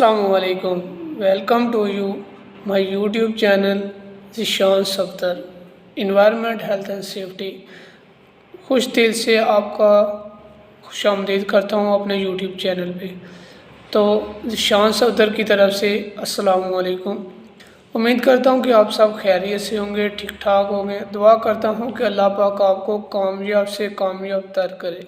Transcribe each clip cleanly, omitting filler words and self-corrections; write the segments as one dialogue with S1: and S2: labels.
S1: السلام علیکم، welcome to you my YouTube channel Zeeshan Safdar environment health and safety. خوش دل سے آپ کا خوش آمدید کرتا ہوں اپنے یوٹیوب چینل پہ۔ تو ذیشان صفدر کی طرف سے السلام علیکم۔ امید کرتا ہوں کہ آپ سب خیریت سے ہوں گے، ٹھیک ٹھاک ہوں گے۔ دعا کرتا ہوں کہ اللہ پاک آپ کو کامیاب سے کامیاب تر کرے،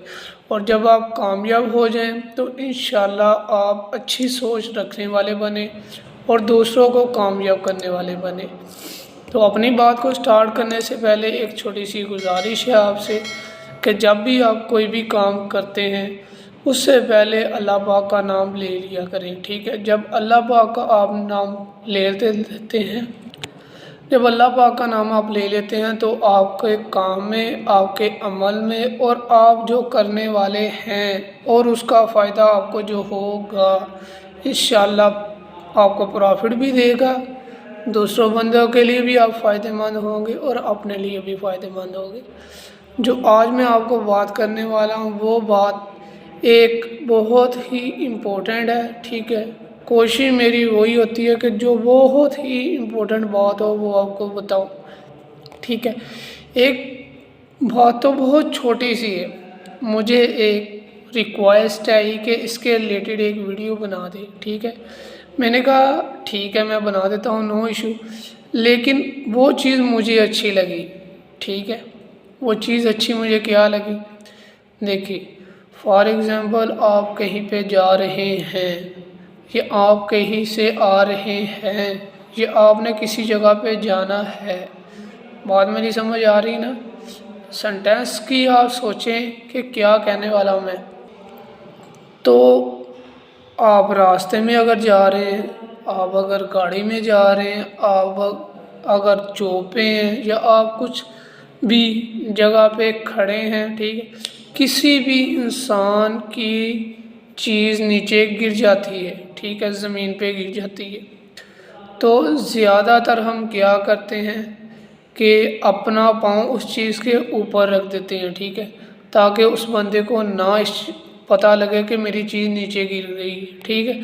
S1: اور جب آپ کامیاب ہو جائیں تو انشاءاللہ آپ اچھی سوچ رکھنے والے بنیں اور دوسروں کو کامیاب کرنے والے بنیں۔ تو اپنی بات کو سٹارٹ کرنے سے پہلے ایک چھوٹی سی گزارش ہے آپ سے کہ جب بھی آپ کوئی بھی کام کرتے ہیں اس سے پہلے اللہ پاک کا نام لے لیا کریں، ٹھیک ہے؟ جب اللہ پاک کا آپ نام لیتے ہیں، جب اللہ پاک کا نام آپ لے لیتے ہیں تو آپ کے کام میں، آپ کے عمل میں، اور آپ جو کرنے والے ہیں اور اس کا فائدہ آپ کو جو ہوگا انشاءاللہ آپ کو پروفٹ بھی دے گا، دوسروں بندوں کے لیے بھی آپ فائدہ مند ہوں گے اور اپنے لیے بھی فائدہ مند ہوں گے۔ جو آج میں آپ کو بات کرنے والا ہوں وہ بات ایک بہت ہی امپورٹنٹ ہے، ٹھیک ہے؟ کوشش میری وہی ہوتی ہے کہ جو بہت ہی امپورٹنٹ بات ہو وہ آپ کو بتاؤں، ٹھیک ہے؟ ایک بات تو بہت چھوٹی سی ہے، مجھے ایک ریکویسٹ آئی کہ اس کے ریلیٹڈ ایک ویڈیو بنا دے، ٹھیک ہے؟ میں نے کہا ٹھیک ہے میں بنا دیتا ہوں، نو ایشو، لیکن وہ چیز مجھے اچھی لگی، ٹھیک ہے؟ وہ چیز اچھی مجھے کیا لگی؟ دیکھیے، فار ایگزامپل آپ کہیں پہ جا رہے ہیں، یا آپ کہیں سے آ رہے ہیں، یا آپ نے کسی جگہ پہ جانا ہے، بات میری سمجھ آ رہی نا؟ سنٹینس کی آپ سوچیں کہ کیا کہنے والا ہوں میں۔ تو آپ راستے میں اگر جا رہے ہیں، آپ اگر گاڑی میں جا رہے ہیں، آپ اگر جاب پہ ہیں، یا آپ کچھ بھی جگہ پہ کھڑے ہیں، ٹھیک ہے؟ کسی بھی انسان کی چیز نیچے گر جاتی ہے، ٹھیک ہے؟ زمین پہ گر جاتی ہے، تو زیادہ تر ہم کیا کرتے ہیں کہ اپنا پاؤں اس چیز کے اوپر رکھ دیتے ہیں، ٹھیک ہے؟ تاکہ اس بندے کو نہ پتہ لگے کہ میری چیز نیچے گر گئی، ٹھیک ہے؟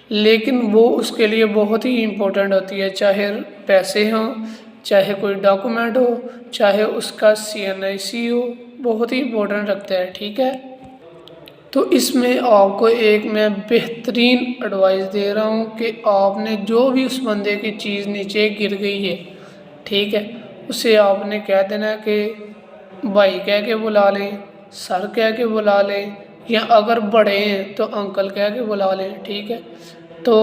S1: لیکن وہ اس کے لیے بہت ہی امپورٹنٹ ہوتی ہے، چاہے پیسے ہوں، چاہے کوئی ڈاکومنٹ ہو، چاہے اس کا CNIC ہو، بہت ہی امپورٹنٹ رکھتا ہے، ٹھیک ہے؟ تو اس میں آپ کو ایک میں بہترین ایڈوائس دے رہا ہوں کہ آپ نے جو بھی اس بندے کی چیز نیچے گر گئی ہے، ٹھیک ہے، اسے آپ نے کہہ دینا کہ بھائی کہہ کے بلا لیں، سر کہہ کے بلا لیں، یا اگر بڑے ہیں تو انکل کہہ کے بلا لیں، ٹھیک ہے؟ تو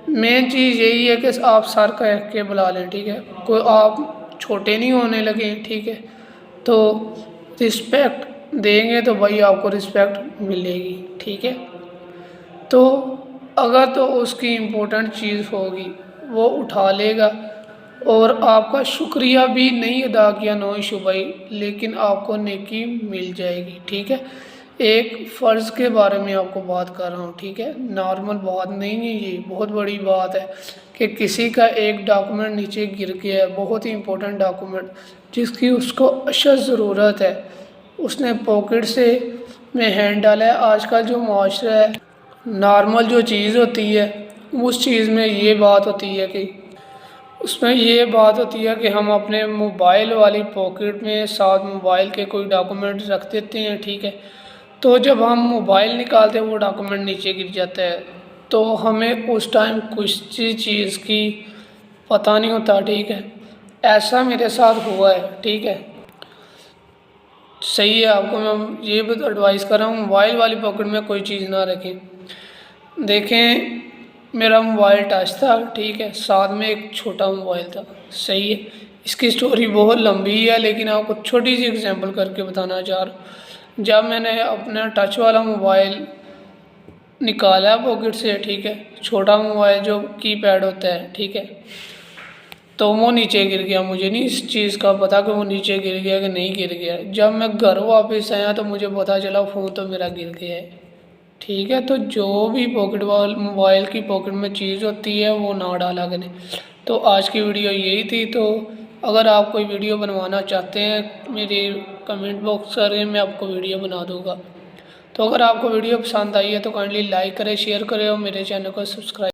S1: مین چیز یہی ہے کہ آپ سر کہہ کے بلا لیں، ٹھیک ہے؟ کوئی آپ چھوٹے نہیں ہونے لگیں، ٹھیک ہے؟ تو رسپیکٹ دیں گے تو بھائی آپ کو رسپیکٹ ملے گی، ٹھیک ہے؟ تو اگر تو اس کی امپورٹنٹ چیز ہوگی وہ اٹھا لے گا، اور آپ کا شکریہ بھی نہیں ادا کیا، نو ایشو بھائی، لیکن آپ کو نیکی مل جائے گی، ٹھیک ہے؟ ایک فرض کے بارے میں آپ کو بات کر رہا ہوں، ٹھیک ہے؟ نارمل بات نہیں ہے، یہ بہت بڑی بات ہے کہ کسی کا ایک ڈاکومنٹ نیچے گر گیا ہے، بہت ہی امپورٹنٹ ڈاکومنٹ جس کی اس کو اشد ضرورت ہے، اس نے پاکٹ سے میں ہینڈ ڈالا ہے۔ آج کل جو معاشرہ ہے، نارمل جو چیز ہوتی ہے اس چیز میں یہ بات ہوتی ہے کہ ہم اپنے موبائل والی پاکٹ میں ساتھ موبائل کے کوئی ڈاکومنٹ رکھ دیتے ہیں، ٹھیک ہے؟ تو جب ہم موبائل نکالتے ہیں وہ ڈاکومنٹ نیچے گر جاتا ہے، تو ہمیں اس ٹائم کچھ چیز کی پتہ نہیں ہوتا، ٹھیک ہے؟ ایسا میرے ساتھ ہوا ہے، ٹھیک ہے؟ صحیح ہے، آپ کو میں یہ ایڈوائس کر رہا ہوں موبائل والی پاکٹ میں کوئی چیز نہ رکھیں۔ دیکھیں، میرا موبائل ٹچ تھا، ٹھیک ہے؟ ساتھ میں ایک چھوٹا موبائل تھا، صحیح ہے؟ اس کی سٹوری بہت لمبی ہے لیکن آپ کو چھوٹی سی ایگزامپل کر کے بتانا چاہ رہا ہوں۔ جب میں نے اپنا ٹچ والا موبائل نکالا پاکٹ سے، ٹھیک ہے، چھوٹا موبائل جو کی پیڈ ہوتا ہے، ٹھیک ہے، تو وہ نیچے گر گیا۔ مجھے نہیں اس چیز کا پتہ کہ وہ نیچے گر گیا کہ نہیں گر گیا۔ جب میں گھر واپس آیا تو مجھے پتہ چلا فون تو میرا گر گیا ہے، ٹھیک ہے؟ تو جو بھی موبائل کی پاکٹ میں چیز ہوتی ہے وہ نہ ڈالا کریں۔ تو آج کی ویڈیو یہی تھی۔ تو اگر آپ کوئی ویڈیو بنوانا چاہتے ہیں میری کمنٹ باکس کریں، میں آپ کو ویڈیو بنا دوں گا۔ تو اگر آپ کو ویڈیو پسند آئی ہے تو کائنڈلی لائک کریں، شیئر کریں اور میرے چینل کو سبسکرائب